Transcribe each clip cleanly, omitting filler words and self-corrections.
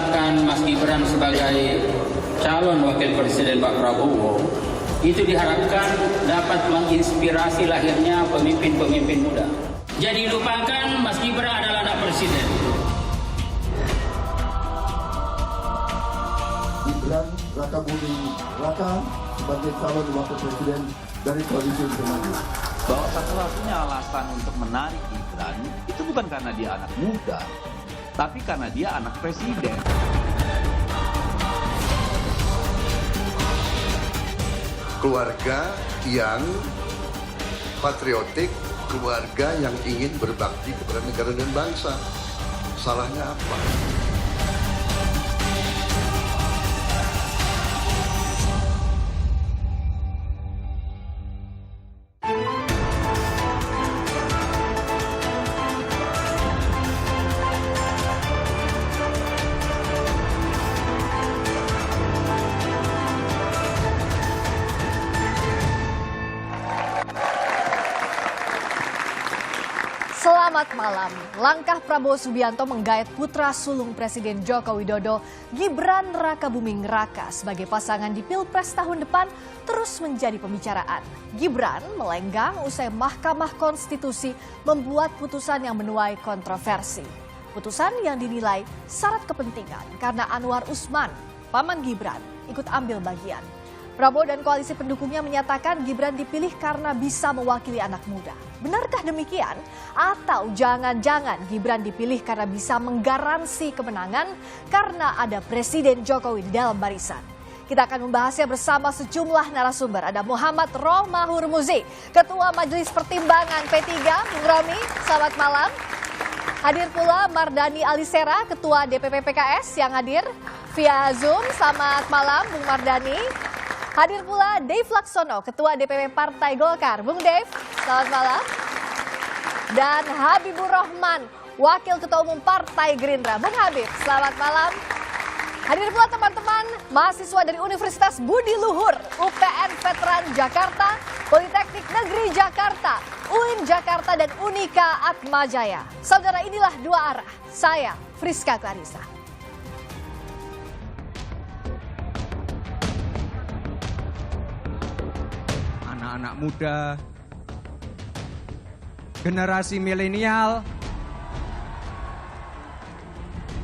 menetapkan Mas Gibran sebagai calon wakil presiden Pak Prabowo, itu diharapkan dapat menginspirasi lahirnya pemimpin-pemimpin muda. Jadi lupakan Mas Gibran adalah anak presiden. Gibran Raka Buming Raka sebagai calon wakil presiden dari koalisi Indonesia Maju. Bahwa satu-satunya alasan untuk menarik Gibran itu bukan karena dia anak muda, tapi karena dia anak presiden. Keluarga yang patriotik, keluarga yang ingin berbakti kepada negara dan bangsa. Salahnya apa? Selamat malam. Langkah Prabowo Subianto menggait putra sulung Presiden Joko Widodo, Gibran Raka Buming Raka sebagai pasangan di Pilpres tahun depan terus menjadi pembicaraan. Gibran melenggang usai Mahkamah Konstitusi membuat putusan yang menuai kontroversi. Putusan yang dinilai syarat kepentingan karena Anwar Usman, paman Gibran, ikut ambil bagian. Prabowo dan koalisi pendukungnya menyatakan Gibran dipilih karena bisa mewakili anak muda. Benarkah demikian? Atau jangan-jangan Gibran dipilih karena bisa menggaransi kemenangan karena ada Presiden Jokowi di dalam barisan? Kita akan membahasnya bersama sejumlah narasumber. Ada Muhammad Romahur Muzi, Ketua Majelis Pertimbangan P3, Bung Romi, selamat malam. Hadir pula Mardani Alisera, Ketua DPP PKS yang hadir via Zoom. Selamat malam, Bung Mardani. Hadir pula Dave Laksono, Ketua DPP Partai Golkar. Bung Dave, selamat malam. Dan Habibur Rahman, Wakil Ketua Umum Partai Gerindra. Bung Habib, selamat malam. Hadir pula teman-teman mahasiswa dari Universitas Budi Luhur, UPN Veteran Jakarta, Politeknik Negeri Jakarta, UIN Jakarta, dan Unika Atmajaya. Saudara, inilah Dua Arah. Saya Friska Clarissa. Anak muda, generasi milenial,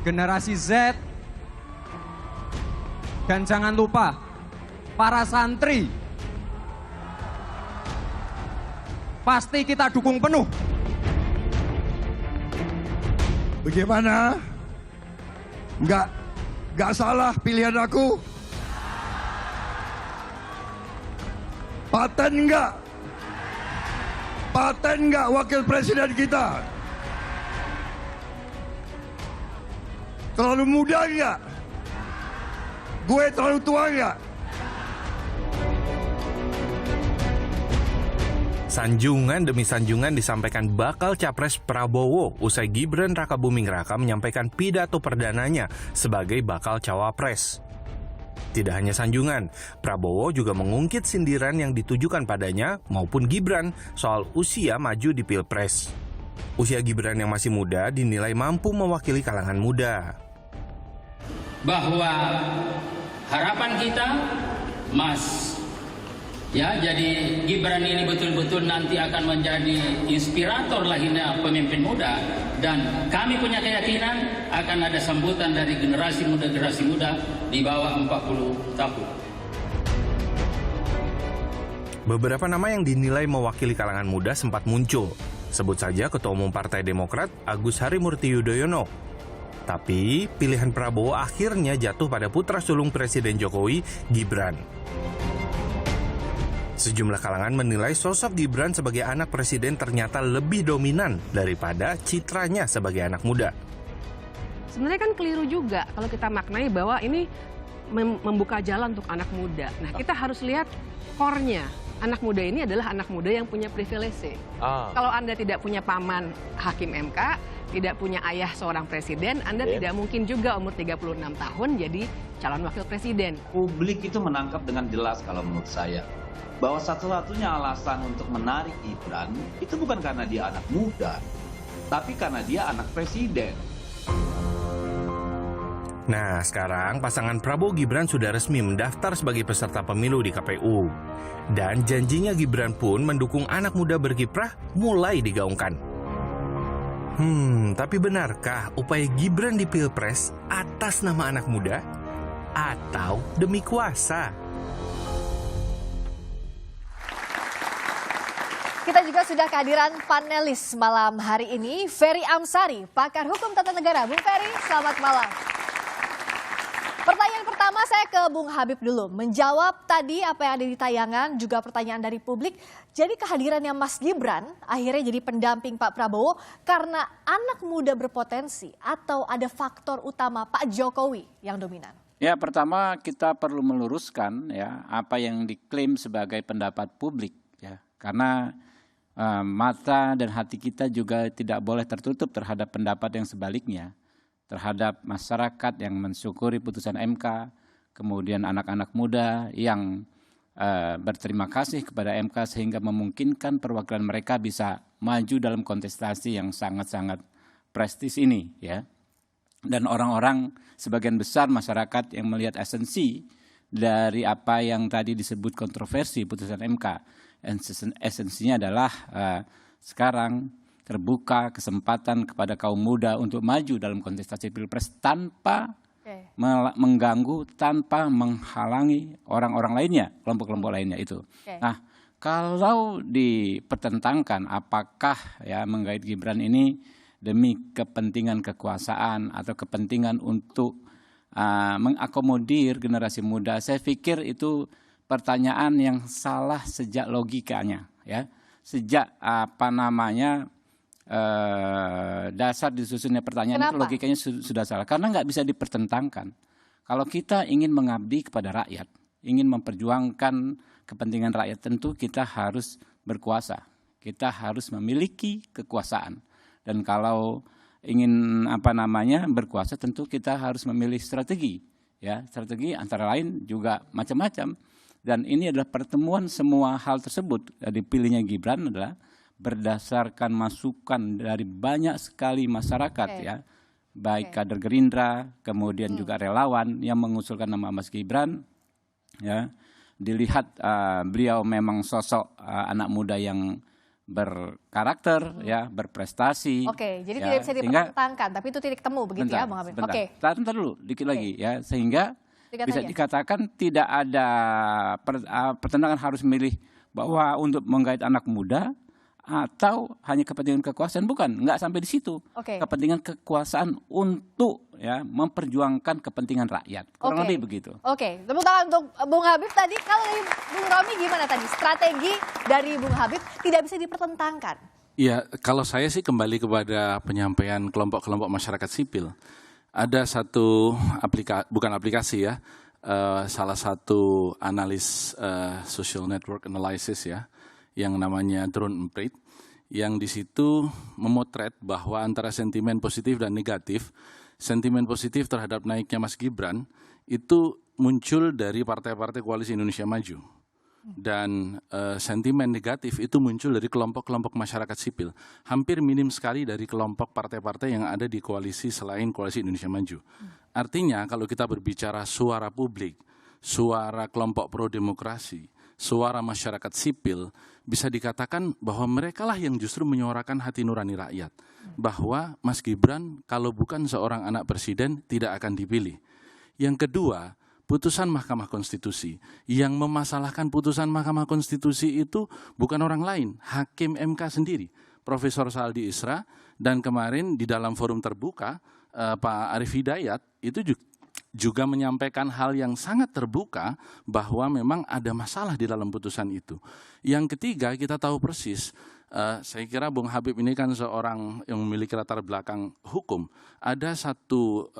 generasi Z, dan jangan lupa para santri. Pasti kita dukung penuh. Bagaimana? Nggak salah pilihan aku? Paten enggak? Paten enggak wakil presiden kita? Terlalu muda enggak? Gue terlalu tua enggak? Sanjungan demi sanjungan disampaikan bakal capres Prabowo usai Gibran Raka Buming Raka menyampaikan pidato perdananya sebagai bakal cawapres. Tidak hanya sanjungan, Prabowo juga mengungkit sindiran yang ditujukan padanya maupun Gibran soal usia maju di Pilpres. Usia Gibran yang masih muda dinilai mampu mewakili kalangan muda. Bahwa harapan kita, Mas, ya, jadi Gibran ini betul-betul nanti akan menjadi inspirator lahirnya pemimpin muda, dan kami punya keyakinan akan ada sambutan dari generasi muda di bawah 40 tahun. Beberapa nama yang dinilai mewakili kalangan muda sempat muncul. Sebut saja Ketua Umum Partai Demokrat Agus Harimurti Yudhoyono. Tapi pilihan Prabowo akhirnya jatuh pada putra sulung Presiden Jokowi, Gibran. Sejumlah kalangan menilai sosok Gibran sebagai anak presiden ternyata lebih dominan daripada citranya sebagai anak muda. Sebenarnya kan keliru juga kalau kita maknai bahwa ini membuka jalan untuk anak muda. Nah, kita harus lihat core-nya. Anak muda ini adalah anak muda yang punya privilege. Kalau Anda tidak punya paman hakim MK, tidak punya ayah seorang presiden, Anda tidak mungkin juga umur 36 tahun jadi calon wakil presiden. Publik itu menangkap dengan jelas kalau menurut saya. Bahwa satu-satunya alasan untuk menarik Gibran itu bukan karena dia anak muda, tapi karena dia anak presiden. Nah, sekarang pasangan Prabowo Gibran sudah resmi mendaftar sebagai peserta pemilu di KPU. Dan janjinya Gibran pun mendukung anak muda berkiprah mulai digaungkan. Tapi benarkah upaya Gibran di Pilpres atas nama anak muda atau demi kuasa? Kita juga sudah kehadiran panelis malam hari ini, Ferry Amsari, pakar hukum tata negara. Bung Ferry, selamat malam. Pertanyaan pertama saya ke Bung Habib dulu. Menjawab tadi apa yang ada di tayangan, juga pertanyaan dari publik. Jadi kehadirannya Mas Gibran akhirnya jadi pendamping Pak Prabowo karena anak muda berpotensi atau ada faktor utama Pak Jokowi yang dominan? Ya, pertama kita perlu meluruskan ya apa yang diklaim sebagai pendapat publik ya. Karena mata dan hati kita juga tidak boleh tertutup terhadap pendapat yang sebaliknya. Terhadap masyarakat yang mensyukuri putusan MK, kemudian anak-anak muda yang berterima kasih kepada MK sehingga memungkinkan perwakilan mereka bisa maju dalam kontestasi yang sangat-sangat prestis ini ya. Dan orang-orang sebagian besar masyarakat yang melihat esensi dari apa yang tadi disebut kontroversi putusan MK. Esensinya adalah sekarang terbuka kesempatan kepada kaum muda untuk maju dalam kontestasi Pilpres tanpa mengganggu, tanpa menghalangi orang-orang lainnya, kelompok-kelompok lainnya itu. Nah, kalau dipertentangkan apakah ya menggait Gibran ini demi kepentingan kekuasaan atau kepentingan untuk mengakomodir generasi muda, saya pikir itu pertanyaan yang salah sejak logikanya ya. Sejak dasar disusunnya pertanyaan. Kenapa? Itu logikanya sudah salah karena nggak bisa dipertentangkan. Kalau kita ingin mengabdi kepada rakyat, ingin memperjuangkan kepentingan rakyat, tentu kita harus berkuasa, kita harus memiliki kekuasaan. Dan kalau ingin berkuasa, tentu kita harus memilih strategi, ya strategi antara lain juga macam-macam. Dan ini adalah pertemuan semua hal tersebut. Dipilihnya Gibran adalah berdasarkan masukan dari banyak sekali masyarakat ya, baik kader Gerindra, kemudian juga relawan yang mengusulkan nama Mas Gibran. Ya, dilihat beliau memang sosok anak muda yang berkarakter, ya, berprestasi. Oke, jadi ya, tidak bisa dipertentangkan, tapi itu titik temu begitu ya, Bang Habib. Oke. Bentar dulu, dikit lagi ya, sehingga bisa dikatakan tidak ada pertentangan harus memilih bahwa untuk menggait anak muda atau hanya kepentingan kekuasaan, bukan, nggak sampai di situ. Kepentingan kekuasaan untuk ya memperjuangkan kepentingan rakyat, kurang lebih begitu. Oke, tepuk tangan untuk Bung Habib tadi. Kalau dari Bung Romi gimana tadi? Strategi dari Bung Habib tidak bisa dipertentangkan. Ya, kalau saya sih kembali kepada penyampaian kelompok-kelompok masyarakat sipil. Ada satu aplikasi ya, salah satu analis social network analysis ya, yang namanya Drone Emprit, yang di situ memotret bahwa antara sentimen positif dan negatif, sentimen positif terhadap naiknya Mas Gibran itu muncul dari partai-partai Koalisi Indonesia Maju. Dan sentimen negatif itu muncul dari kelompok-kelompok masyarakat sipil. Hampir minim sekali dari kelompok partai-partai yang ada di koalisi selain Koalisi Indonesia Maju. Artinya kalau kita berbicara suara publik, suara kelompok pro-demokrasi, suara masyarakat sipil, bisa dikatakan bahwa merekalah yang justru menyuarakan hati nurani rakyat. Bahwa Mas Gibran kalau bukan seorang anak presiden tidak akan dipilih. Yang kedua, putusan Mahkamah Konstitusi. Yang memasalahkan putusan Mahkamah Konstitusi itu bukan orang lain, Hakim MK sendiri, Profesor Saldi Isra, dan kemarin di dalam forum terbuka, Pak Arief Hidayat itu juga menyampaikan hal yang sangat terbuka bahwa memang ada masalah di dalam putusan itu. Yang ketiga, kita tahu persis, saya kira Bung Habib ini kan seorang yang memiliki latar belakang hukum. Ada satu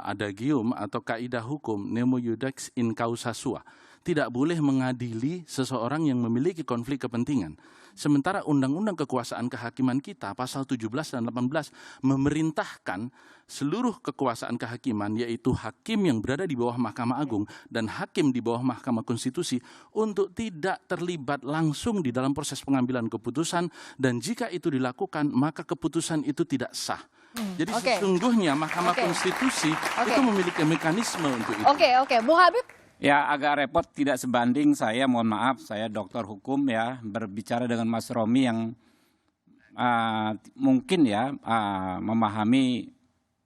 adagium atau kaidah hukum, nemo iudex in causa sua. Tidak boleh mengadili seseorang yang memiliki konflik kepentingan. Sementara undang-undang kekuasaan kehakiman kita pasal 17 dan 18 memerintahkan seluruh kekuasaan kehakiman, yaitu hakim yang berada di bawah Mahkamah Agung dan hakim di bawah Mahkamah Konstitusi, untuk tidak terlibat langsung di dalam proses pengambilan keputusan, dan jika itu dilakukan maka keputusan itu tidak sah. Jadi sesungguhnya Mahkamah Konstitusi itu memiliki mekanisme untuk itu. Oke, Bung Habib. Ya, agak repot, tidak sebanding saya, mohon maaf, saya dokter hukum ya, berbicara dengan Mas Romi yang mungkin ya memahami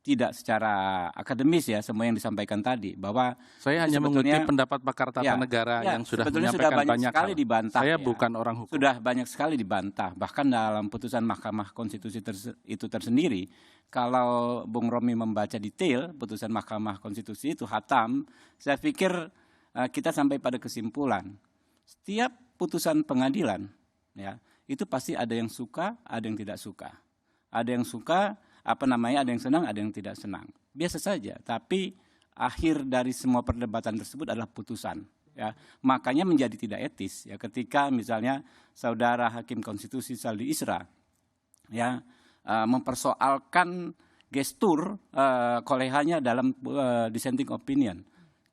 tidak secara akademis ya semua yang disampaikan tadi, bahwa saya hanya mengutip pendapat pakar tata negara yang sudah menyampaikan banyak sekali hal. Dibantah. Saya bukan orang hukum. Sudah banyak sekali dibantah, bahkan dalam putusan Mahkamah Konstitusi itu tersendiri. Kalau Bung Romi membaca detail putusan Mahkamah Konstitusi itu hatam, saya pikir kita sampai pada kesimpulan setiap putusan pengadilan ya itu pasti ada yang suka, ada yang tidak suka, ada yang suka ada yang senang, ada yang tidak senang, biasa saja. Tapi akhir dari semua perdebatan tersebut adalah putusan ya. Makanya menjadi tidak etis ya ketika misalnya saudara Hakim Konstitusi Saldi Isra ya mempersoalkan gestur kolehannya dalam dissenting opinion.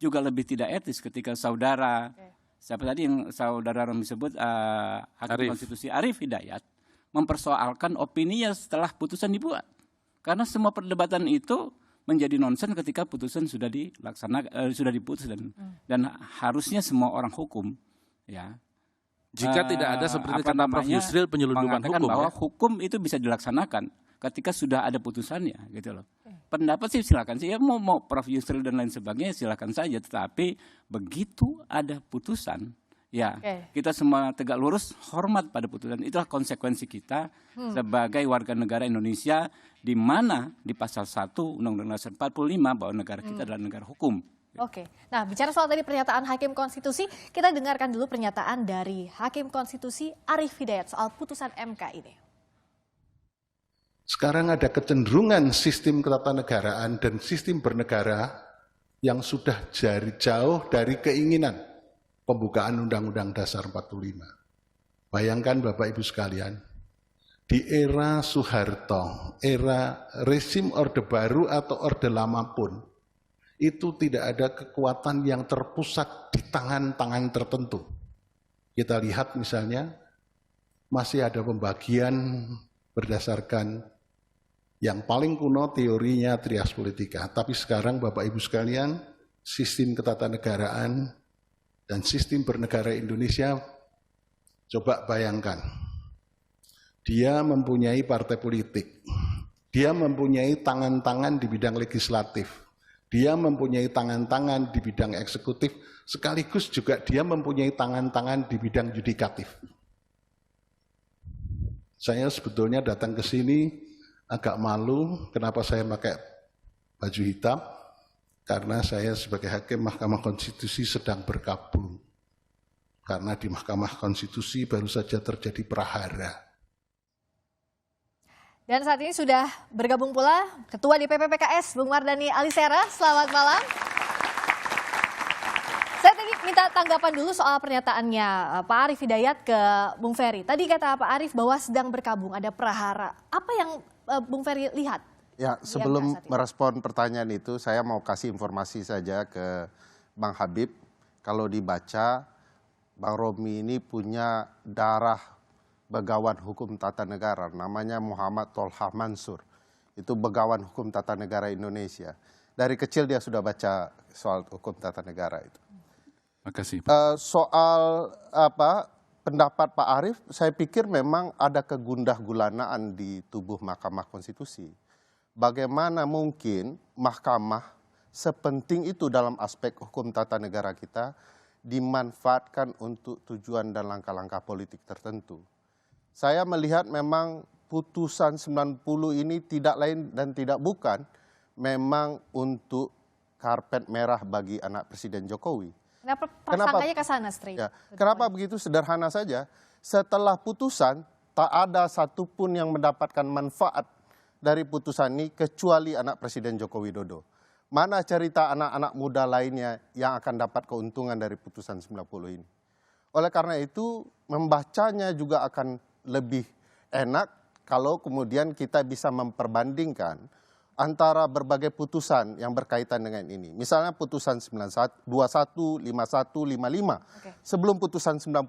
Juga lebih tidak etis ketika saudara siapa tadi yang saudara Romi sebut Hakim Konstitusi Arief Hidayat mempersoalkan opininya setelah putusan dibuat, karena semua perdebatan itu menjadi nonsen ketika putusan sudah dilaksanakan, sudah diputus, dan harusnya semua orang hukum ya jika tidak ada seperti kata Prof Yusril penyelundupan hukum bahwa hukum itu bisa dilaksanakan ketika sudah ada putusannya gitu loh. Pendapat sih silakan sih, ya mau Prof Yusril dan lain sebagainya silakan saja, tetapi begitu ada putusan ya kita semua tegak lurus hormat pada putusan. Itulah konsekuensi kita sebagai warga negara Indonesia, di mana di pasal 1 Undang-Undang Dasar 45 bahwa negara kita adalah negara hukum. Nah bicara soal tadi pernyataan Hakim Konstitusi, kita dengarkan dulu pernyataan dari Hakim Konstitusi Arief Hidayat soal putusan MK ini. Sekarang ada kecenderungan sistem ketatanegaraan dan sistem bernegara yang sudah jauh dari keinginan pembukaan Undang-Undang Dasar 45. Bayangkan Bapak Ibu sekalian, di era Soeharto, era rezim Orde Baru atau Orde Lama pun, itu tidak ada kekuatan yang terpusat di tangan-tangan tertentu. Kita lihat misalnya, masih ada pembagian berdasarkan yang paling kuno teorinya trias politika. Tapi sekarang Bapak Ibu sekalian, sistem ketatanegaraan dan sistem bernegara Indonesia, coba bayangkan. Dia mempunyai partai politik, dia mempunyai tangan-tangan di bidang legislatif, dia mempunyai tangan-tangan di bidang eksekutif, sekaligus juga dia mempunyai tangan-tangan di bidang yudikatif. Saya sebetulnya datang ke sini agak malu, kenapa saya pakai baju hitam? Karena saya sebagai Hakim Mahkamah Konstitusi sedang berkabung. Karena di Mahkamah Konstitusi baru saja terjadi prahara. Dan saat ini sudah bergabung pula Ketua DPP PKS, Bung Mardhani Alisera. Selamat malam. Saya tadi minta tanggapan dulu soal pernyataannya Pak Arief Hidayat ke Bung Ferry. Tadi kata Pak Arief bahwa sedang berkabung, ada prahara. Apa yang Bung Ferry lihat? Ya, sebelum merespon pertanyaan itu, saya mau kasih informasi saja ke Bang Habib. Kalau dibaca, Bang Romi ini punya darah Begawan Hukum Tata Negara, namanya Muhammad Tolha Mansur. Itu Begawan Hukum Tata Negara Indonesia. Dari kecil dia sudah baca soal hukum tata negara itu. Makasih. Soal pendapat Pak Arief, saya pikir memang ada kegundah-gulanaan di tubuh Mahkamah Konstitusi. Bagaimana mungkin Mahkamah sepenting itu dalam aspek hukum tata negara kita dimanfaatkan untuk tujuan dan langkah-langkah politik tertentu. Saya melihat memang putusan 90 ini tidak lain dan tidak bukan memang untuk karpet merah bagi anak Presiden Jokowi. Prasangkanya ke sana, Stri. Ya, kenapa begitu? Sederhana saja. Setelah putusan, tak ada satupun yang mendapatkan manfaat dari putusan ini kecuali anak Presiden Joko Widodo. Mana cerita anak-anak muda lainnya yang akan dapat keuntungan dari putusan 90 ini? Oleh karena itu membacanya juga akan lebih enak kalau kemudian kita bisa memperbandingkan antara berbagai putusan yang berkaitan dengan ini. Misalnya putusan 21, 51, 51, 55. Sebelum putusan 90,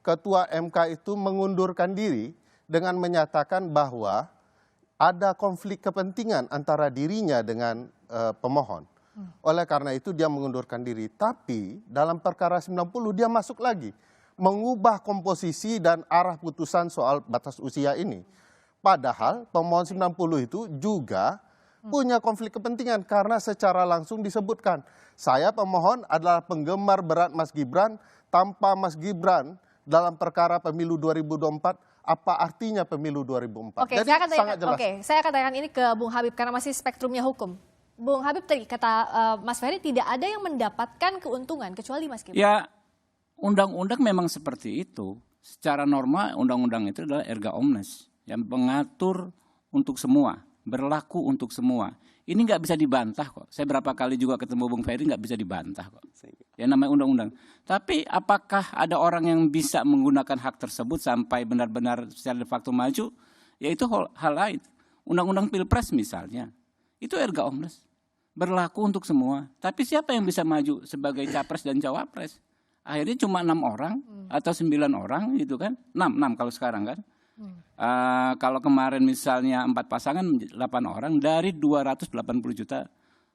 Ketua MK itu mengundurkan diri dengan menyatakan bahwa ada konflik kepentingan antara dirinya dengan pemohon. Oleh karena itu dia mengundurkan diri. Tapi dalam perkara 90 dia masuk lagi. Mengubah komposisi dan arah putusan soal batas usia ini. Padahal pemohon 90 itu juga punya konflik kepentingan karena secara langsung disebutkan. Saya pemohon adalah penggemar berat Mas Gibran, tanpa Mas Gibran dalam perkara pemilu 2024, apa artinya pemilu 2004? Oke, Jadi sangat jelas. saya akan tanyakan ini ke Bung Habib karena masih spektrumnya hukum. Bung Habib tadi kata Mas Ferry tidak ada yang mendapatkan keuntungan kecuali Mas Gibran. Ya, undang-undang memang seperti itu. Secara norma undang-undang itu adalah erga omnes yang mengatur untuk semua, berlaku untuk semua. Ini nggak bisa dibantah kok. Saya berapa kali juga ketemu Bung Ferry nggak bisa dibantah kok. Ya namanya undang-undang. Tapi apakah ada orang yang bisa menggunakan hak tersebut sampai benar-benar secara de facto maju? Ya itu hal lain. Undang-undang Pilpres misalnya, itu erga omnes. Berlaku untuk semua. Tapi siapa yang bisa maju sebagai capres dan cawapres? Akhirnya cuma 6 orang atau 9 orang gitu kan. 6 kalau sekarang kan. Kalau kemarin misalnya 4 pasangan 8 orang dari 280 juta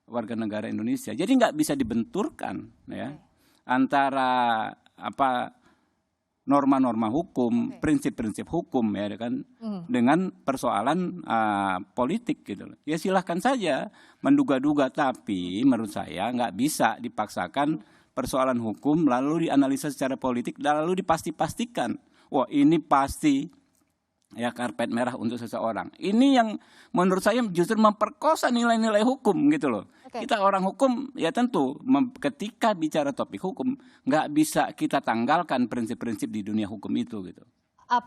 warga negara Indonesia. Jadi nggak bisa dibenturkan ya antara norma-norma hukum, prinsip-prinsip hukum ya kan dengan persoalan politik gitu. Ya silahkan saja menduga-duga, tapi menurut saya nggak bisa dipaksakan persoalan hukum lalu dianalisa secara politik lalu dipastikan. Wah ini pasti ya karpet merah untuk seseorang. Ini yang menurut saya justru memperkosa nilai-nilai hukum gitu loh. Kita orang hukum ya tentu ketika bicara topik hukum nggak bisa kita tanggalkan prinsip-prinsip di dunia hukum itu gitu.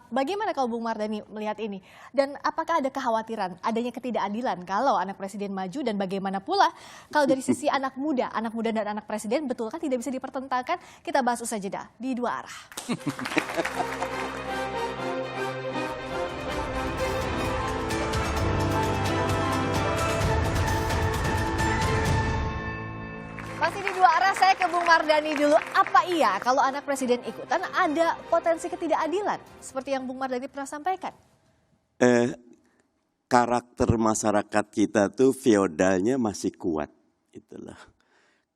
Bagaimana kalau Bung Mardhani melihat ini? Dan apakah ada kekhawatiran adanya ketidakadilan kalau anak presiden maju, dan bagaimana pula kalau dari sisi anak muda dan anak presiden betulkah tidak bisa dipertentangkan? Kita bahas usai jeda di Dua Arah. Masih di Dua Arah, saya ke Bung Mardhani dulu. Apa iya kalau anak presiden ikutan ada potensi ketidakadilan seperti yang Bung Mardhani pernah sampaikan? Karakter masyarakat kita tuh feodalnya masih kuat, itulah.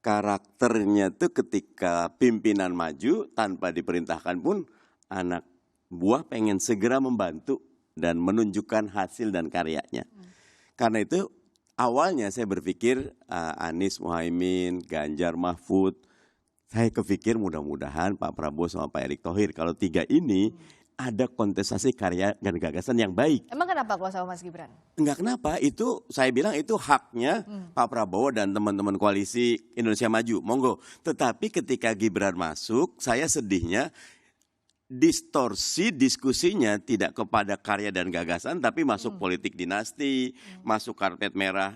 Karakternya tuh ketika pimpinan maju tanpa diperintahkan pun anak buah pengen segera membantu dan menunjukkan hasil dan karyanya. Karena itu awalnya saya berpikir Anies Muhaimin, Ganjar Mahfud, saya kepikir mudah-mudahan Pak Prabowo sama Pak Erick Thohir, kalau 3 ini ada kontestasi karya dan gagasan yang baik. Emang kenapa kalau sama Mas Gibran? Enggak kenapa, itu saya bilang itu haknya Pak Prabowo dan teman-teman koalisi Indonesia Maju, monggo. Tetapi ketika Gibran masuk, saya sedihnya distorsi diskusinya tidak kepada karya dan gagasan, tapi masuk politik dinasti, masuk karpet merah,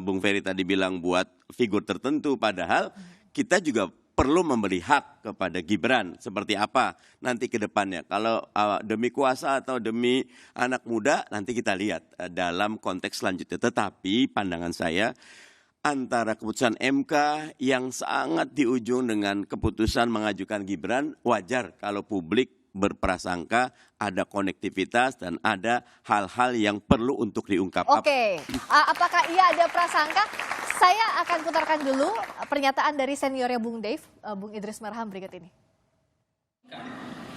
Bung Ferry tadi bilang buat figur tertentu, padahal kita juga perlu memberi hak kepada Gibran seperti apa nanti ke depannya. Kalau demi kuasa atau demi anak muda nanti kita lihat dalam konteks selanjutnya. Tetapi pandangan saya antara keputusan MK yang sangat di ujung dengan keputusan mengajukan Gibran, wajar kalau publik berprasangka ada konektivitas dan ada hal-hal yang perlu untuk diungkap. Oke, apakah ia ada prasangka? Saya akan putarkan dulu pernyataan dari seniornya Bung Dave, Bung Idris Marham berikut ini.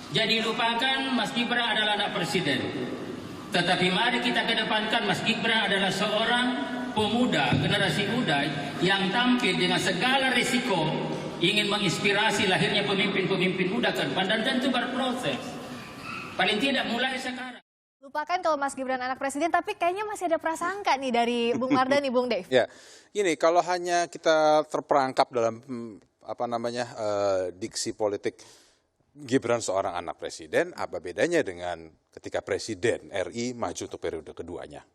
Jadi lupakan Mas Gibran adalah anak presiden. Tetapi mari kita kedepankan Mas Gibran adalah seorang pemuda, generasi muda yang tampil dengan segala risiko ingin menginspirasi lahirnya pemimpin-pemimpin muda ke depan, dan tentu berproses. Paling tidak mulai sekarang. Lupakan kalau Mas Gibran anak presiden, tapi kayaknya masih ada prasangka nih dari Bung Mardhani, Bung Dave. Ya, gini, kalau hanya kita terperangkap dalam diksi politik Gibran seorang anak presiden, apa bedanya dengan ketika presiden RI maju untuk periode keduanya?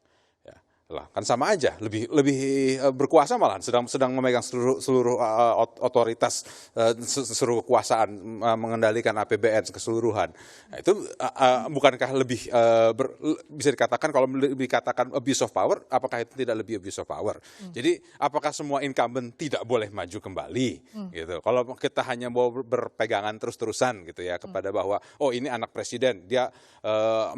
Ya. Lah, kan sama aja, lebih berkuasa malahan, sedang memegang seluruh otoritas, seluruh kekuasaan, mengendalikan APBN keseluruhan. Nah, itu bukankah lebih bisa dikatakan, kalau dikatakan abuse of power, apakah itu tidak lebih abuse of power? Jadi apakah semua incumbent tidak boleh maju kembali? Gitu. Kalau kita hanya mau berpegangan terus-terusan gitu ya kepada bahwa oh ini anak presiden, dia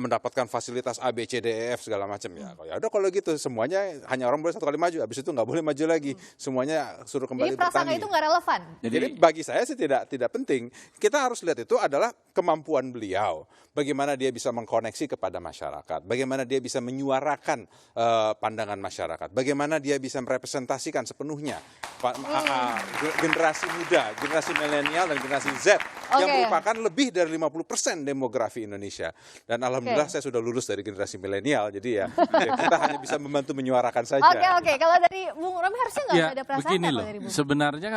mendapatkan fasilitas A, B, C, D, E, F segala macam ya udah kalau gitu semuanya hanya orang boleh 1 kali maju, habis itu nggak boleh maju lagi, semuanya suruh kembali Jadi prasangka bertani. itu nggak relevan. Jadi bagi saya sih tidak penting. Kita harus lihat itu adalah kemampuan beliau, bagaimana dia bisa mengkoneksi kepada masyarakat, bagaimana dia bisa menyuarakan pandangan masyarakat, bagaimana dia bisa merepresentasikan sepenuhnya generasi muda, generasi milenial dan generasi Z yang merupakan lebih dari 50% demografi Indonesia. Dan alhamdulillah saya sudah lulus dari generasi milenial, jadi ya kita hanya bisa membantu menyuarakan saja. Oke. Kalau dari Bung Romi harusnya nggak ada perasaan begini loh, dari Bung. sebenarnya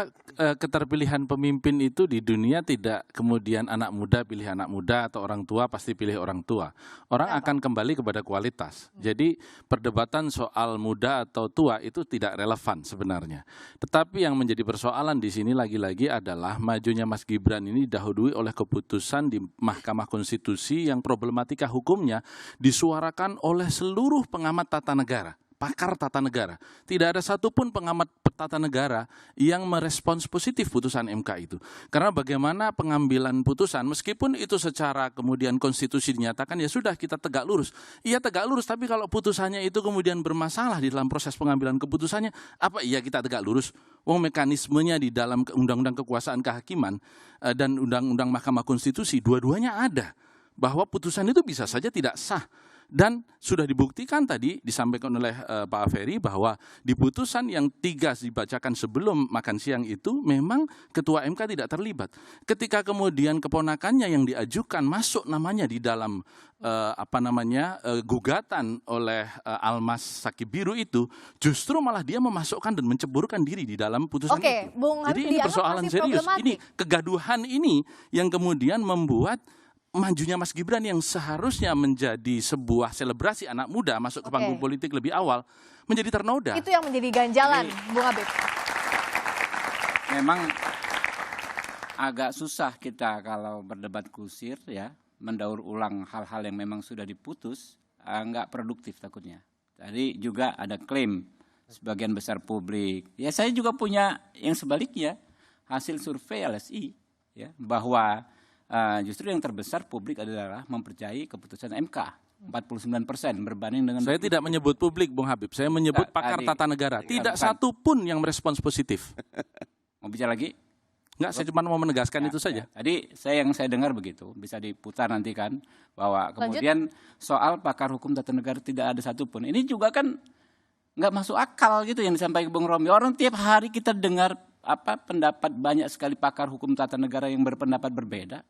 keterpilihan pemimpin itu di dunia tidak kemudian anak muda pilih anak muda atau orang tua pasti pilih orang tua. Orang akan kembali kepada kualitas. Jadi perdebatan soal muda atau tua itu tidak relevan sebenarnya. Tetapi yang menjadi persoalan di sini lagi-lagi adalah majunya Mas Gibran ini didahului oleh keputusan di Mahkamah Konstitusi yang problematika hukumnya disuarakan oleh seluruh pengamat tata negara, pakar tata negara. Tidak ada satupun pengamat tata negara yang merespons positif putusan MK itu. Karena bagaimana pengambilan putusan, meskipun itu secara kemudian konstitusi dinyatakan ya sudah kita tegak lurus. Iya tegak lurus, tapi kalau putusannya itu kemudian bermasalah di dalam proses pengambilan keputusannya, apa iya kita tegak lurus? Wong mekanismenya di dalam Undang-Undang Kekuasaan Kehakiman dan Undang-Undang Mahkamah Konstitusi, dua-duanya ada. Bahwa putusan itu bisa saja tidak sah. Dan sudah dibuktikan tadi disampaikan oleh Pak Aferi bahwa di putusan yang 3 dibacakan sebelum makan siang itu memang Ketua MK tidak terlibat. Ketika kemudian keponakannya yang diajukan masuk namanya di dalam gugatan oleh Almas Sakibiru itu, justru malah dia memasukkan dan menceburkan diri di dalam putusan itu. Bung Jadi ini persoalan serius. Ini kegaduhan ini yang kemudian membuat majunya Mas Gibran yang seharusnya menjadi sebuah selebrasi anak muda masuk ke panggung politik lebih awal menjadi ternoda. Itu yang menjadi ganjalan, Bung Habib. Memang agak susah kita kalau berdebat kusir ya, mendaur ulang hal-hal yang memang sudah diputus, nggak produktif takutnya. Tadi juga ada klaim sebagian besar publik. Ya saya juga punya yang sebaliknya, hasil survei LSI ya, bahwa justru yang terbesar publik adalah mempercayai keputusan MK 49% berbanding dengan. Saya tidak menyebut publik, Bung Habib. Saya menyebut pakar tata negara. Tidak satu pun yang merespons positif. Mau bicara lagi? Enggak, saya cuma mau menegaskan itu saja. Tadi yang saya dengar begitu, bisa diputar nanti kan, bahwa kemudian soal pakar hukum tata negara tidak ada satupun. Ini juga kan nggak masuk akal gitu yang disampaikan Bung Romi. Orang tiap hari kita dengar pendapat banyak sekali pakar hukum tata negara yang berpendapat berbeda.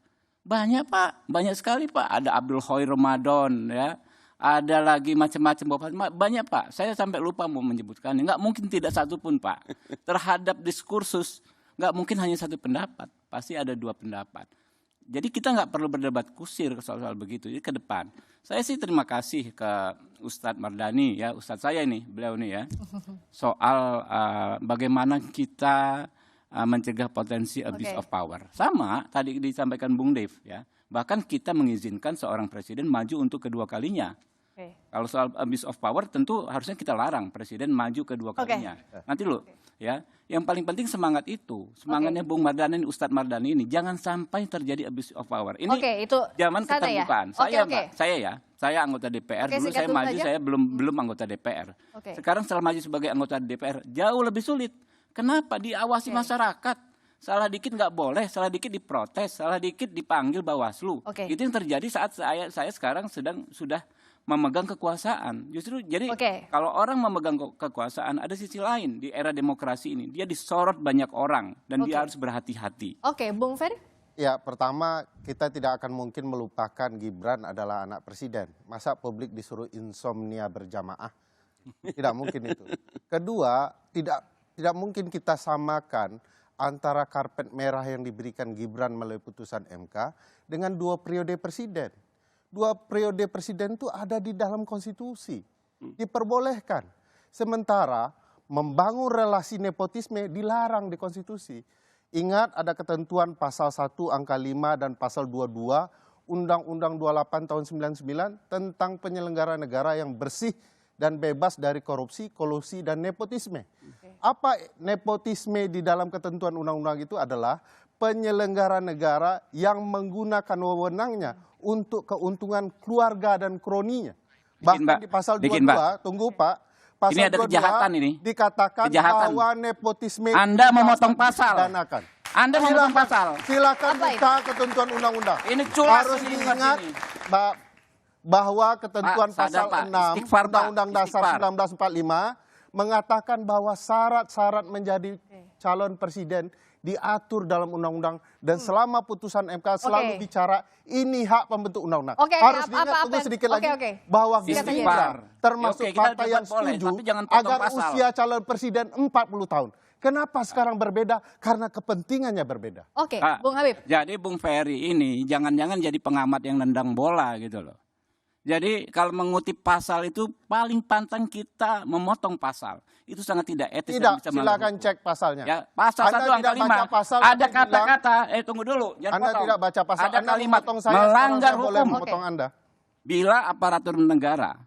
Banyak Pak, banyak sekali Pak. Ada Abdul Khoir Ramadan ya, ada lagi macam-macam banyak Pak. Saya sampai lupa mau menyebutkannya. Nggak mungkin tidak satu pun Pak. Terhadap diskursus nggak mungkin hanya satu pendapat, pasti ada 2 pendapat. Jadi kita nggak perlu berdebat kusir soal begitu. Jadi ke depan, saya sih terima kasih ke Ustadz Mardani ya, Ustadz saya ini, beliau nih ya, soal bagaimana kita mencegah potensi abuse of power. Sama tadi disampaikan Bung Dev ya. Bahkan kita mengizinkan seorang presiden maju untuk kedua kalinya. Kalau soal abuse of power tentu harusnya kita larang presiden maju kedua kalinya. Nanti loh ya. Yang paling penting semangat itu. Semangatnya Bung Mardani, Ustadz Mardani ini jangan sampai terjadi abuse of power. Ini itu zaman keterbukaan. Ya? Saya anggota DPR dulu saya maju saya belum anggota DPR. Sekarang setelah maju sebagai anggota DPR jauh lebih sulit. Kenapa? Diawasi masyarakat. Salah dikit nggak boleh, salah dikit diprotes, salah dikit dipanggil Bawaslu. Itu yang terjadi saat saya sekarang sudah memegang kekuasaan. Justru jadi kalau orang memegang kekuasaan ada sisi lain di era demokrasi ini. Dia disorot banyak orang dan dia harus berhati-hati. Bung Ferry? Ya, pertama kita tidak akan mungkin melupakan Gibran adalah anak presiden. Masa publik disuruh insomnia berjamaah? Tidak mungkin itu. Kedua, tidak mungkin kita samakan antara karpet merah yang diberikan Gibran melalui putusan MK dengan 2 periode presiden. 2 periode presiden itu ada di dalam konstitusi. Diperbolehkan. Sementara membangun relasi nepotisme dilarang di konstitusi. Ingat ada ketentuan pasal 1 angka 5 dan pasal 22 Undang-Undang 28 tahun 99 tentang penyelenggara negara yang bersih dan bebas dari korupsi, kolusi, dan nepotisme. Apa nepotisme di dalam ketentuan undang-undang itu adalah penyelenggara negara yang menggunakan wewenangnya untuk keuntungan keluarga dan kroninya. Bahkan di pasal 22, tunggu Pak, pasal ini ada 22 kejahatan ini. Dikatakan bahwa nepotisme Anda memotong pasal. didanakan. Anda memotong pasal. Silakan buka ketentuan undang-undang. Ini culas harus ini, diingat ini. bahwa ketentuan Pak, sadar, pasal Pak. 6 Istighfar, Pak. Undang-Undang Dasar Istighfar. 1945 mengatakan bahwa syarat-syarat menjadi calon presiden diatur dalam undang-undang dan selama putusan MK selalu bicara ini hak pembentuk undang-undang. Harus diingat tunggu sedikit lagi bahwa Gerindra termasuk partai yang setuju agar usia calon presiden 40 tahun. Kenapa sekarang berbeda? Karena kepentingannya berbeda. Oke, Bung Habib. Jadi Bung Ferry ini jangan-jangan jadi pengamat yang nendang bola gitu loh. Jadi kalau mengutip pasal itu paling pantang kita memotong pasal. Itu sangat tidak etis. Tidak, silakan cek pasalnya. Ya, pasal 1 angka 5. Ada kata-kata, tunggu dulu. Jangan Anda potong. tidak baca pasal. Ada Anda kalimat memotong saya, melanggar saya boleh hukum. memotong Anda. Bila aparatur negara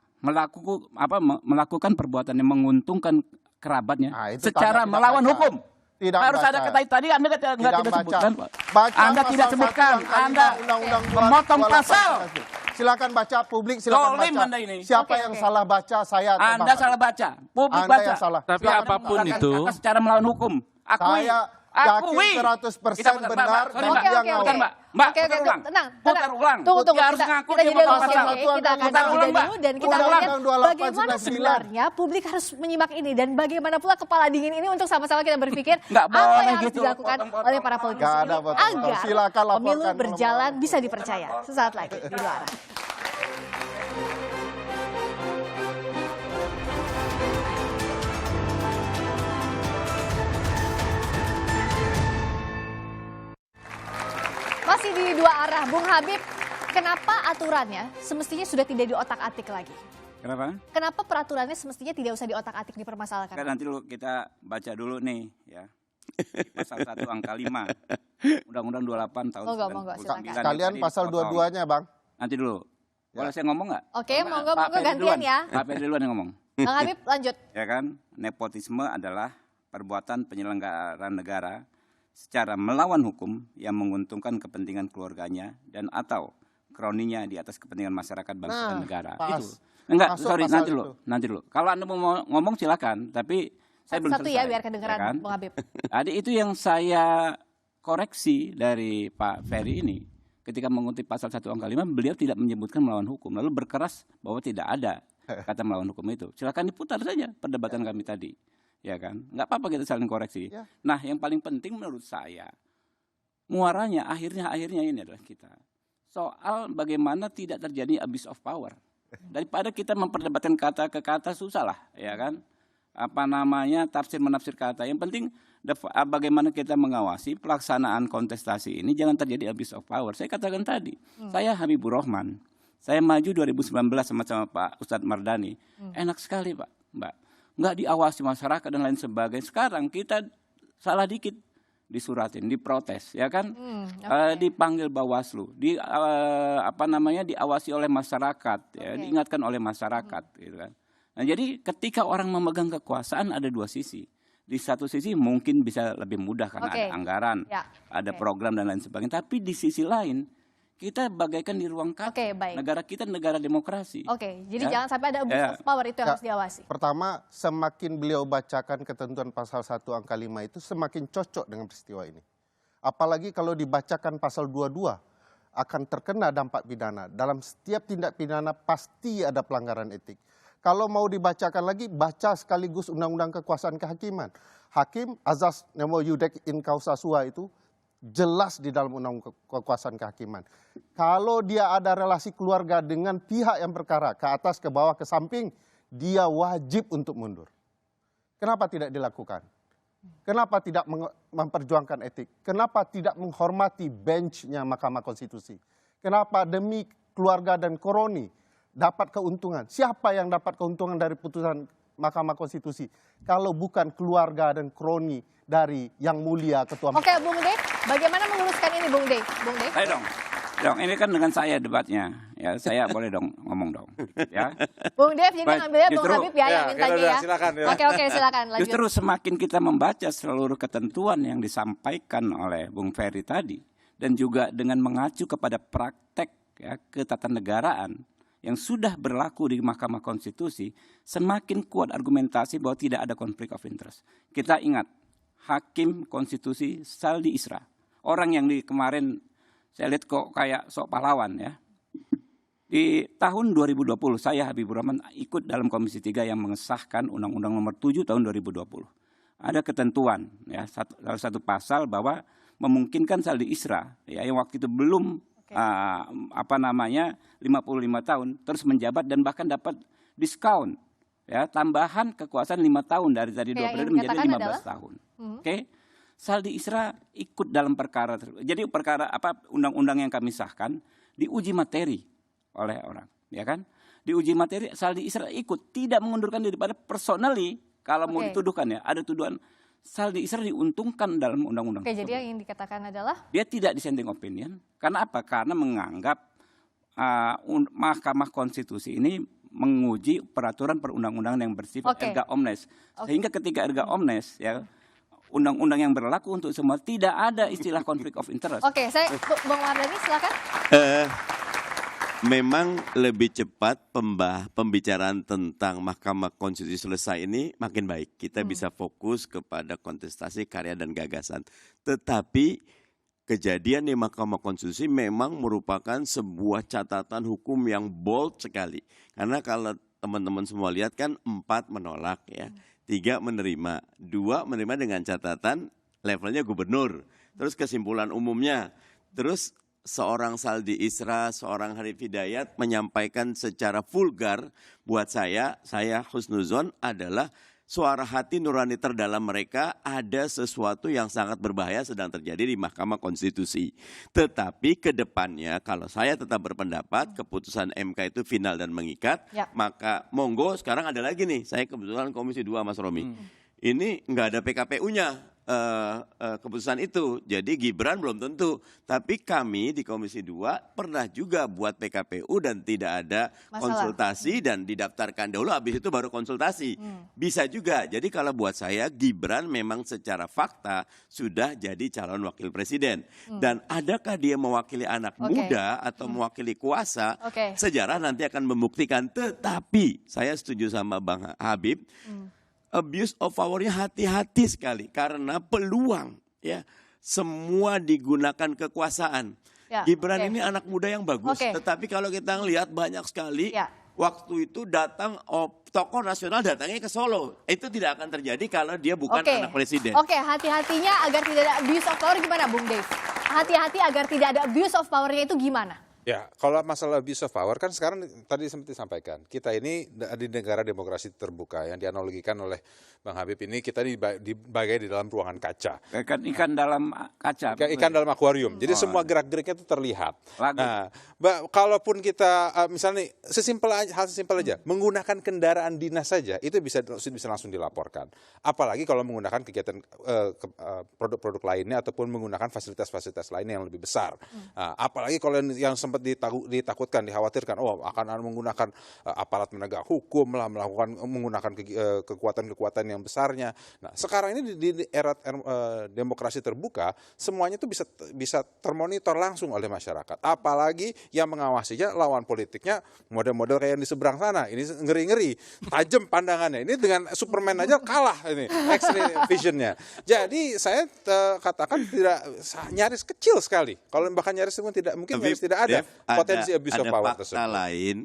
melakukan perbuatan yang menguntungkan kerabatnya secara melawan hukum. Tidak harus baca. ada kata tadi Anda tidak sebutkan. Baca Anda tidak pasal sebutkan. 1 angka Anda 5 Undang-Undang memotong 28. pasal. Silakan baca publik, silakan Zolim baca. Anda ini. Siapa yang salah baca, saya atau Anda Bapak? salah baca. Publik Anda baca. yang salah. Tapi Silakan apapun menggunakan itu, kata secara melawan hukum. Akui. Saya yakin 100% benar dan dia ngawur. Mbak, Oke, ulang. tenang. Putar ulang. Tunggu. Dia harus Kita ngaku jeda dia dulu. memotong Oke, pasal. kita akan Putar jeda ulang, Mbak. dulu dan kita Putar akan ulang. lihat bagaimana sebenarnya publik harus menyimak ini dan bagaimana pula kepala dingin ini untuk sama-sama kita berpikir apa yang harus dilakukan oleh para politisi Nggak ini ada potong-potong. agar Silakan laporkan pemilu kalau berjalan bisa dipercaya. Sesaat lagi di Dua Arah. Masih di Dua Arah, Bung Habib, kenapa aturannya semestinya sudah tidak diotak-atik lagi? Kenapa? Kenapa peraturannya semestinya tidak usah diotak-atik dipermasalahkan? Kan nanti dulu kita baca dulu nih ya. Di pasal 1 angka 5. Undang-Undang 28 tahun Monggo, 99. silakan. Sekalian pasal 22-nya, Bang. Nanti dulu. Boleh saya ngomong nggak? Oke, monggo Pak Ferry gantian duluan. ya. Pak Ferry duluan yang ngomong. Bang Habib, lanjut. Ya kan, nepotisme adalah perbuatan penyelenggara negara secara melawan hukum yang menguntungkan kepentingan keluarganya dan atau kroninya di atas kepentingan masyarakat bangsa dan negara. pas. Itu. Enggak, Masuk sorry, pasal nanti dulu. Kalau Anda mau ngomong silakan, tapi saya belum Satu selesai. ya biar kedengeran, ya kan? Bang Habib. Tadi itu yang saya koreksi dari Pak Ferry ini. Ketika mengutip pasal 1 angka 5, beliau tidak menyebutkan melawan hukum. Lalu berkeras bahwa tidak ada kata melawan hukum itu. Silakan diputar saja perdebatan kami tadi. Ya kan? Nggak apa-apa kita saling koreksi. Ya. Nah, yang paling penting menurut saya, muaranya akhirnya ini adalah kita. Soal bagaimana tidak terjadi abuse of power. Daripada kita memperdebatkan kata ke kata, susah lah. Ya kan? Apa namanya, tafsir menafsir kata. Yang penting bagaimana kita mengawasi pelaksanaan kontestasi ini jangan terjadi abuse of power. Saya katakan tadi, saya Habibur Rahman, saya maju 2019 sama Pak Ustadz Mardani. Enak sekali Pak, Mbak. Nggak diawasi masyarakat dan lain sebagainya. Sekarang kita salah dikit disuratin, diprotes, ya kan? Dipanggil Bawaslu, diawasi oleh masyarakat, ya, diingatkan oleh masyarakat, gitu kan? Nah, jadi ketika orang memegang kekuasaan ada dua sisi. Di satu sisi mungkin bisa lebih mudah karena ada anggaran, ada program dan lain sebagainya. Tapi di sisi lain kita bagaikan di ruang kaca. Negara kita negara demokrasi. Jadi jangan sampai ada abuse of power, itu yang harus diawasi. Pertama, semakin beliau bacakan ketentuan pasal 1 angka 5 itu semakin cocok dengan peristiwa ini. Apalagi kalau dibacakan pasal 22 akan terkena dampak pidana. Dalam setiap tindak pidana pasti ada pelanggaran etik. Kalau mau dibacakan lagi, baca sekaligus Undang-Undang Kekuasaan Kehakiman. Hakim azas nemo iudec in causa sua itu jelas di dalam Undang-Undang Kekuasaan Kehakiman. Kalau dia ada relasi keluarga dengan pihak yang perkara, ke atas, ke bawah, ke samping, dia wajib untuk mundur. Kenapa tidak dilakukan? Kenapa tidak memperjuangkan etik? Kenapa tidak menghormati benchnya Mahkamah Konstitusi? Kenapa demi keluarga dan kroni dapat keuntungan? Siapa yang dapat keuntungan dari putusan Mahkamah Konstitusi kalau bukan keluarga dan kroni dari Yang Mulia Ketua Oke, Bung De, bagaimana meluruskan ini, Bung De? Bung De? Ayo dong, ini kan dengan saya debatnya, ya saya boleh dong ngomong dong, ya. Bung Dev, jadi Baik, ngambilnya Bung justru- Habib ya yang mintanya ya. silakan, ya. Oke, silakan lanjut. Justru semakin kita membaca seluruh ketentuan yang disampaikan oleh Bung Ferry tadi, dan juga dengan mengacu kepada praktek ya, ketatanegaraan yang sudah berlaku di Mahkamah Konstitusi, semakin kuat argumentasi bahwa tidak ada konflik of interest. Kita ingat, Hakim Konstitusi Saldi Isra, orang yang kemarin saya lihat kok kayak sok pahlawan ya. Di tahun 2020 saya Habibur Rahman ikut dalam Komisi 3 yang mengesahkan Undang-Undang Nomor 7 tahun 2020. Ada ketentuan ya, salah satu pasal bahwa memungkinkan Saldi Isra ya yang waktu itu belum 55 tahun terus menjabat dan bahkan dapat diskon ya, tambahan kekuasaan 5 tahun dari 2 periode menjadi 15 tahun. Oke. Saldi Isra ikut dalam perkara tersebut. Jadi perkara undang-undang yang kami sahkan diuji materi oleh orang, ya kan? Diuji materi Saldi Isra ikut, tidak mengundurkan diri pada personally kalau mau dituduhkan ya, ada tuduhan Saldi Isra diuntungkan dalam undang-undang. Oke, jadi yang dikatakan adalah dia tidak dissenting opinion. Karena apa? Karena menganggap Mahkamah Konstitusi ini menguji peraturan perundang-undangan yang bersifat erga omnes. Sehingga ketika erga omnes ya, undang-undang yang berlaku untuk semua, tidak ada istilah konflik of interest. Oke, saya Bang Mardhani silakan. Memang lebih cepat pembicaraan tentang Mahkamah Konstitusi selesai ini makin baik. Kita bisa fokus kepada kontestasi karya dan gagasan. Tetapi kejadian di Mahkamah Konstitusi memang merupakan sebuah catatan hukum yang bold sekali. Karena kalau teman-teman semua lihat kan 4 menolak ya, 3 menerima, 2 menerima dengan catatan levelnya gubernur. Terus kesimpulan umumnya, terus seorang Saldi Isra, seorang Harif Hidayat menyampaikan secara vulgar, buat saya husnuzon adalah suara hati nurani terdalam mereka, ada sesuatu yang sangat berbahaya sedang terjadi di Mahkamah Konstitusi. Tetapi ke depannya kalau saya tetap berpendapat keputusan MK itu final dan mengikat, maka monggo sekarang ada lagi nih, saya kebetulan Komisi 2 Mas Romi. Ini nggak ada PKPU-nya. Keputusan itu. Jadi Gibran belum tentu. Tapi kami di Komisi 2 pernah juga buat PKPU dan tidak ada konsultasi dan didaftarkan dahulu, habis itu baru konsultasi. Bisa juga. Jadi kalau buat saya Gibran memang secara fakta sudah jadi calon wakil presiden. Dan adakah dia mewakili anak muda atau mewakili kuasa? Sejarah nanti akan membuktikan. Tetapi saya setuju sama Bang Habib. Abuse of power-nya hati-hati sekali karena peluang ya semua digunakan kekuasaan. Gibran ini anak muda yang bagus, tetapi kalau kita lihat banyak sekali waktu itu datang tokoh nasional datangnya ke Solo. Itu tidak akan terjadi kalau dia bukan anak presiden. Hati-hatinya agar tidak ada abuse of power gimana, Bung Dev? Hati-hati agar tidak ada abuse of power-nya itu gimana? Ya, kalau masalah abuse of power kan sekarang tadi seperti disampaikan, kita ini di negara demokrasi terbuka yang dianalogikan oleh Bang Habib ini, kita dibagai di dalam ruangan kaca. Ikan dalam kaca. Ikan dalam akuarium. Jadi semua gerak-geriknya itu terlihat. Nah, kalaupun kita misalnya hal sesimpel aja, menggunakan kendaraan dinas saja itu bisa langsung dilaporkan. Apalagi kalau menggunakan kegiatan produk-produk lainnya ataupun menggunakan fasilitas-fasilitas lainnya yang lebih besar. Nah, apalagi kalau yang sempat ditakutkan, dikhawatirkan, akan menggunakan aparat penegak hukum lah, menggunakan kekuatan-kekuatan yang besarnya. Nah, sekarang ini di era demokrasi terbuka, semuanya itu bisa termonitor langsung oleh masyarakat. Apalagi yang mengawasinya lawan politiknya model-model kayak yang di seberang sana. Ini ngeri-ngeri, tajam pandangannya. Ini dengan Superman aja kalah ini X-ray visionnya. Jadi saya katakan nyaris kecil sekali. Kalau bahkan nyaris nyaris tidak ada potensi abuse of power tersebut. Ada fakta lain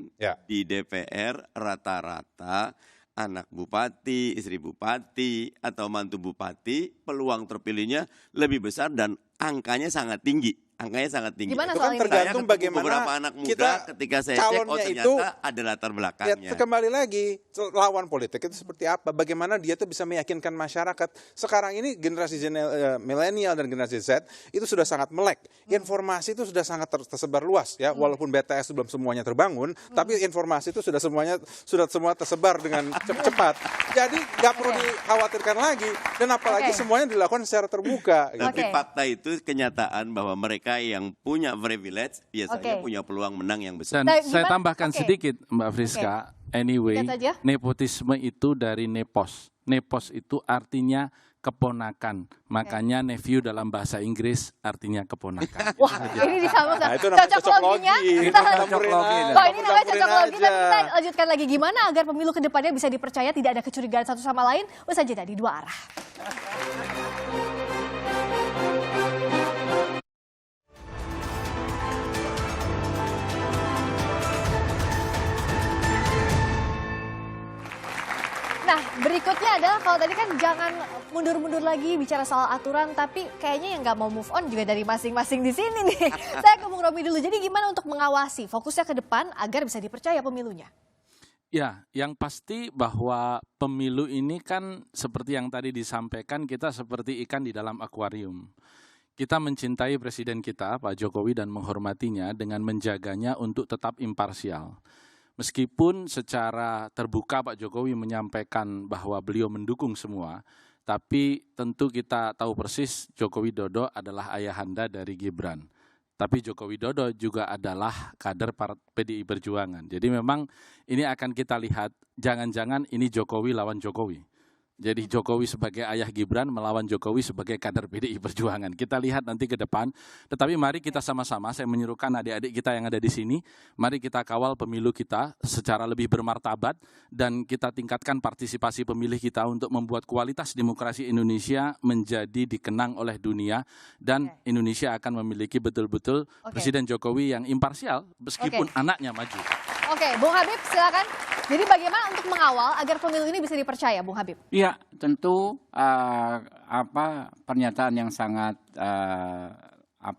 di DPR rata-rata anak bupati, istri bupati, atau mantu bupati, peluang terpilihnya lebih besar dan angkanya sangat tinggi. angkanya sangat tinggi. Gimana Itu soal kan ini? tergantung Saya ketemu bagaimana beberapa anak muda kita ketika saya cek, oh calonnya ternyata itu ada latar ya, belakangnya. kembali lagi lawan politik itu seperti apa? Bagaimana dia tuh bisa meyakinkan masyarakat? Sekarang ini generasi milenial dan generasi Z itu sudah sangat melek. Informasi itu sudah sangat tersebar luas ya. Walaupun BTS belum semuanya terbangun, tapi informasi itu sudah semua tersebar dengan cepat. Jadi nggak perlu dikhawatirkan lagi. Dan apalagi semuanya dilakukan secara terbuka. Tapi fakta itu kenyataan bahwa mereka yang punya privilege biasanya punya peluang menang yang besar. Dan saya tambahkan sedikit Mbak Friska, anyway, Lihat aja. nepotisme itu dari nepos. Nepos itu artinya keponakan. Makanya nephew dalam bahasa Inggris artinya keponakan. Wah, ini disambung. Nah, itu namanya Cocok loginya. cocok logi. Oh, ini namanya cocok logi. Tapi kita lanjutkan lagi. Gimana agar pemilu ke depannya bisa dipercaya, tidak ada kecurigaan satu sama lain? Usai jeda di dua arah. Nah, berikutnya adalah kalau tadi kan jangan mundur-mundur lagi bicara soal aturan, tapi kayaknya yang nggak mau move on juga dari masing-masing di sini nih. Saya ke Bung Romi dulu. Jadi gimana untuk mengawasi fokusnya ke depan agar bisa dipercaya pemilunya? Ya, yang pasti bahwa pemilu ini kan seperti yang tadi disampaikan, kita seperti ikan di dalam akuarium. Kita mencintai presiden kita, Pak Jokowi, dan menghormatinya dengan menjaganya untuk tetap imparsial. Meskipun secara terbuka Pak Jokowi menyampaikan bahwa beliau mendukung semua, tapi tentu kita tahu persis Joko Widodo adalah ayahanda dari Gibran. Tapi Joko Widodo juga adalah kader PDI Perjuangan. Jadi memang ini akan kita lihat, jangan-jangan ini Jokowi lawan Jokowi. Jadi Jokowi sebagai ayah Gibran melawan Jokowi sebagai kader PDI Perjuangan. Kita lihat nanti ke depan. Tetapi mari kita sama-sama, saya menyerukan adik-adik kita yang ada di sini, mari kita kawal pemilu kita secara lebih bermartabat dan kita tingkatkan partisipasi pemilih kita untuk membuat kualitas demokrasi Indonesia menjadi dikenang oleh dunia dan Indonesia akan memiliki betul-betul Presiden Jokowi yang imparsial meskipun anaknya maju. Oke, Bung Habib silakan. Jadi bagaimana untuk mengawal agar pemilu ini bisa dipercaya, Bung Habib? Ya, tentu pernyataan yang sangat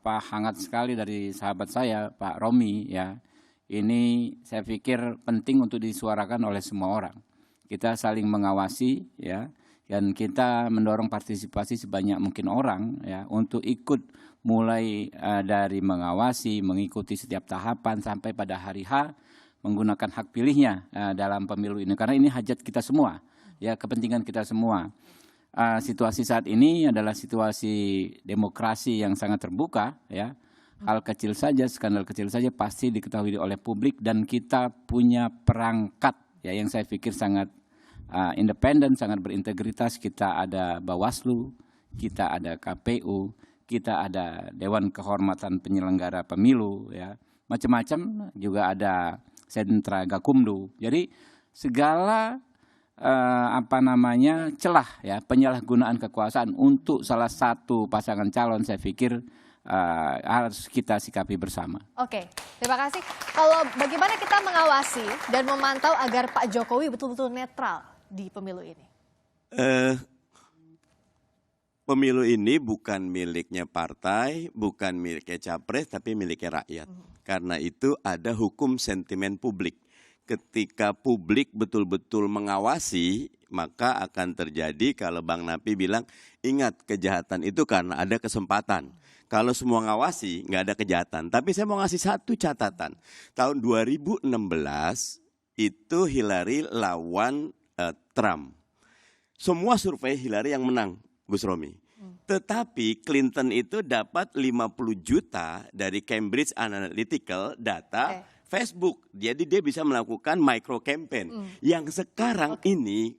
hangat sekali dari sahabat saya, Pak Romi, ya. Ini saya pikir penting untuk disuarakan oleh semua orang. Kita saling mengawasi, ya, dan kita mendorong partisipasi sebanyak mungkin orang, ya, untuk ikut mulai dari mengawasi, mengikuti setiap tahapan sampai pada hari H menggunakan hak pilihnya dalam pemilu ini, karena ini hajat kita semua, ya, kepentingan kita semua. Situasi saat ini adalah situasi demokrasi yang sangat terbuka, ya. Hal kecil saja, skandal kecil saja pasti diketahui oleh publik dan kita punya perangkat, ya, yang saya pikir sangat independen, sangat berintegritas. Kita ada Bawaslu, kita ada KPU, kita ada Dewan Kehormatan Penyelenggara Pemilu, ya, macam-macam, juga ada sentra Gakumdu. Jadi segala celah, ya, penyalahgunaan kekuasaan untuk salah satu pasangan calon saya pikir harus kita sikapi bersama. Oke, terima kasih. Kalau bagaimana kita mengawasi dan memantau agar Pak Jokowi betul-betul netral di pemilu ini? Pemilu ini bukan miliknya partai, bukan miliknya capres, tapi miliknya rakyat. Karena itu ada hukum sentimen publik. Ketika publik betul-betul mengawasi, maka akan terjadi kalau Bang Napi bilang, ingat kejahatan itu karena ada kesempatan. Kalau semua ngawasi, nggak ada kejahatan. Tapi saya mau ngasih satu catatan. Tahun 2016 itu Hillary lawan Trump. Semua survei Hillary yang menang, Gus Romi. Tetapi Clinton itu dapat 50 juta dari Cambridge Analytica data Facebook. Jadi dia bisa melakukan micro campaign. Yang sekarang ini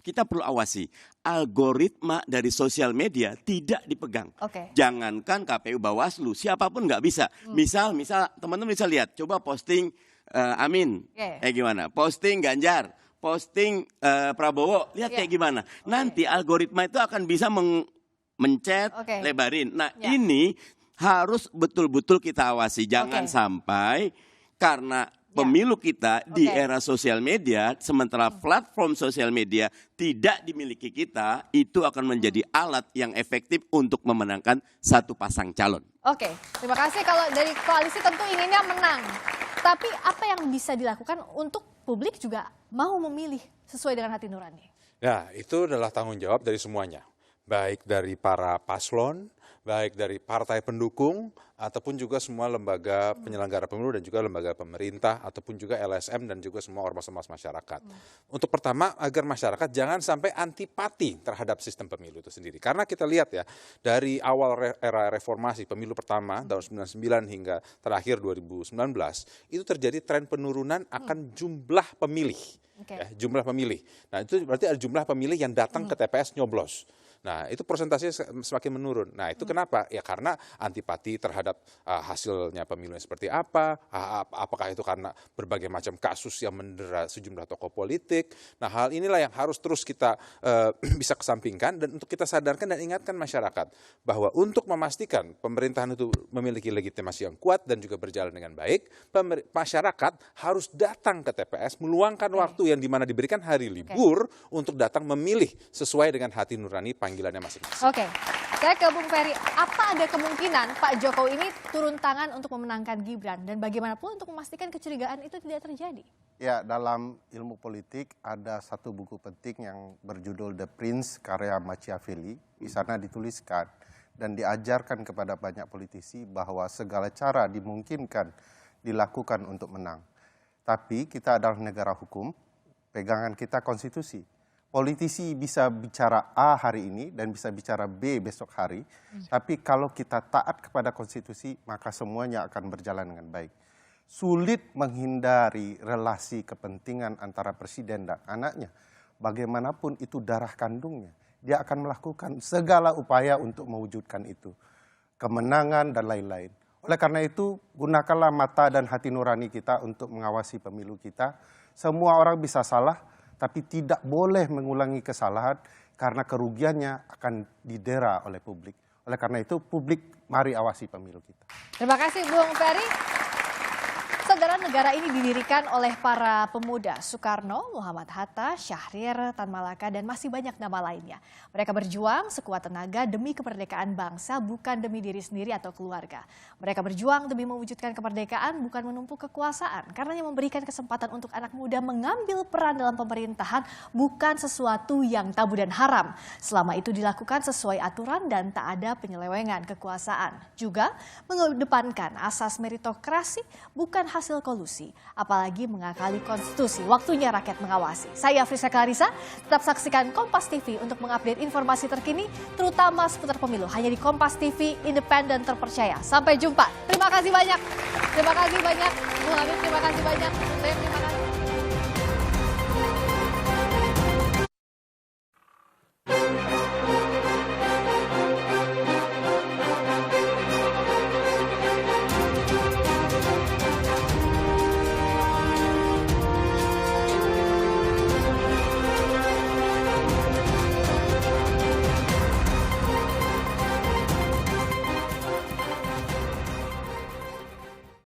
kita perlu awasi. Algoritma dari sosial media tidak dipegang. Jangankan KPU Bawaslu, siapapun nggak bisa. Misal teman-teman bisa lihat, coba posting Amin, gimana? Posting Ganjar, posting Prabowo, lihat kayak gimana. Nanti algoritma itu akan bisa mencet, lebarin. Nah ini harus betul-betul kita awasi. Jangan sampai karena pemilu kita di era sosial media, sementara platform sosial media tidak dimiliki kita, itu akan menjadi alat yang efektif untuk memenangkan satu pasang calon. Oke, terima kasih. Kalau dari koalisi tentu inginnya menang. Tapi apa yang bisa dilakukan untuk publik juga mau memilih sesuai dengan hati nurani? Ya, itu adalah tanggung jawab dari semuanya. Baik dari para paslon, baik dari partai pendukung, ataupun juga semua lembaga penyelenggara pemilu dan juga lembaga pemerintah, ataupun juga LSM dan juga semua ormas-ormas masyarakat. Untuk pertama, agar masyarakat jangan sampai antipati terhadap sistem pemilu itu sendiri. Karena kita lihat ya, dari awal era reformasi, pemilu pertama tahun 99 hingga terakhir 2019, itu terjadi tren penurunan akan jumlah pemilih. Ya, jumlah pemilih. Nah, itu berarti ada jumlah pemilih yang datang ke TPS nyoblos. Nah, itu persentasenya semakin menurun. Nah, itu kenapa? Ya karena antipati terhadap hasilnya pemilu seperti apa, apakah itu karena berbagai macam kasus yang mendera sejumlah tokoh politik. Nah, hal inilah yang harus terus kita bisa kesampingkan dan untuk kita sadarkan dan ingatkan masyarakat bahwa untuk memastikan pemerintahan itu memiliki legitimasi yang kuat dan juga berjalan dengan baik, masyarakat harus datang ke TPS, meluangkan waktu yang dimana diberikan hari libur untuk datang memilih sesuai dengan hati nurani panggilannya masing-masing. Oke, saya ke Bung Ferry. Apa ada kemungkinan Pak Jokowi ini turun tangan untuk memenangkan Gibran? Dan bagaimanapun untuk memastikan kecurigaan itu tidak terjadi? Ya, dalam ilmu politik ada satu buku penting yang berjudul The Prince karya Machiavelli. Di sana dituliskan dan diajarkan kepada banyak politisi bahwa segala cara dimungkinkan dilakukan untuk menang. Tapi kita adalah negara hukum, pegangan kita konstitusi. Politisi bisa bicara A hari ini dan bisa bicara B besok hari. Tapi kalau kita taat kepada konstitusi, maka semuanya akan berjalan dengan baik. Sulit menghindari relasi kepentingan antara presiden dan anaknya. Bagaimanapun itu darah kandungnya. Dia akan melakukan segala upaya untuk mewujudkan itu. Kemenangan dan lain-lain. Oleh karena itu, gunakanlah mata dan hati nurani kita untuk mengawasi pemilu kita. Semua orang bisa salah, tapi tidak boleh mengulangi kesalahan karena kerugiannya akan didera oleh publik. Oleh karena itu, publik mari awasi pemilu kita. Terima kasih Bung Ferry. Saudara, negara ini didirikan oleh para pemuda Soekarno, Muhammad Hatta, Syahrir, Tan Malaka, dan masih banyak nama lainnya. Mereka berjuang sekuat tenaga demi kemerdekaan bangsa, bukan demi diri sendiri atau keluarga. Mereka berjuang demi mewujudkan kemerdekaan, bukan menumpuk kekuasaan. Karenanya memberikan kesempatan untuk anak muda mengambil peran dalam pemerintahan, bukan sesuatu yang tabu dan haram. Selama itu dilakukan sesuai aturan dan tak ada penyelewengan kekuasaan. Juga mengedepankan asas meritokrasi, bukan hasil kolusi, apalagi mengakali konstitusi. Waktunya rakyat mengawasi. Saya Frisa Clarissa, tetap saksikan Kompas TV untuk mengupdate informasi terkini, terutama seputar pemilu. Hanya di Kompas TV, independen terpercaya. Sampai jumpa. Terima kasih banyak. Terima kasih banyak. Bung Habib, terima kasih banyak. Terima kasih.